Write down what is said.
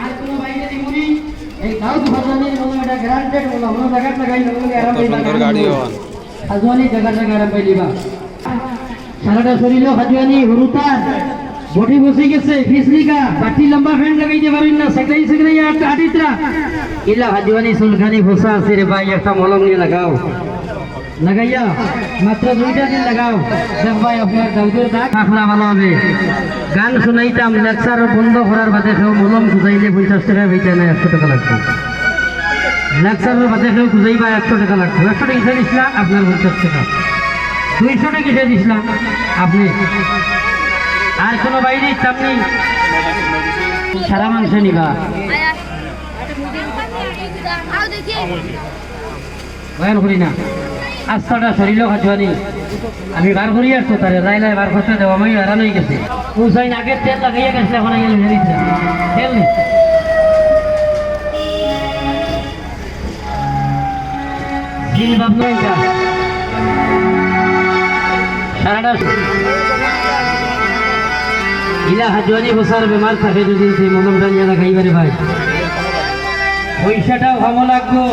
আর কোনো বাইরে দিবনি এই দাউদ ভাজানির মনে এটা গ্যারান্টেড বলো আমরা জায়গা লাগাই লোকে আরাম সুন্দর গাড়ি হন হাজওয়ানি জায়গা আরাম পাইলিবা সারাটা শরীরে হাজওয়ানি হুরুতার বডি বসে গেছে ফিসলিকা বাটি লম্বা ফ্যান লাগাইতে পারেন না সেকলাই সেকলাই একটা হাটিত্রা ইলা হাজওয়ানি সুলখানি ফসা আছে রে ভাই একটা মলম নিয়ে লাগাও লাগাইয়া মাত্র 2টা দিন লাগাও দেখ ভাই আপনার দাউদের দাগ আখলা ভালো হবে গান শুনাইতাম লেকচার বন্ধ করার বাদে কেউ মলম খুঁজাইলে 50 টাকা হইতে না 100 টাকা লাগবে লেকচারের বাদে কেউ খুঁজাইবা 100 টাকা লাগবে 100 টাকা কিসে দিছিলাম আপনার 50 টাকা 200 টাকা কিসে দিছিলাম আপনি আর কোনো বাইরে চাপনি সারা মাংস নিবা বয়ান করি না আস্তাটা শরীর খাচ্ছি আমি বার করি আসতো তারে লাই লাই বার করতে দেবো আমি হারান হয়ে গেছে উসাইন আগে তেল লাগাইয়া গেছে এখন তেল নেই দিল ভাবনা এটা সারাটা ইলা হাজওয়ানি বসার বেমার থাকে যদি সেই মলমটা নিয়ে লাগাইবারে ভাই পয়সাটাও ভালো লাগবো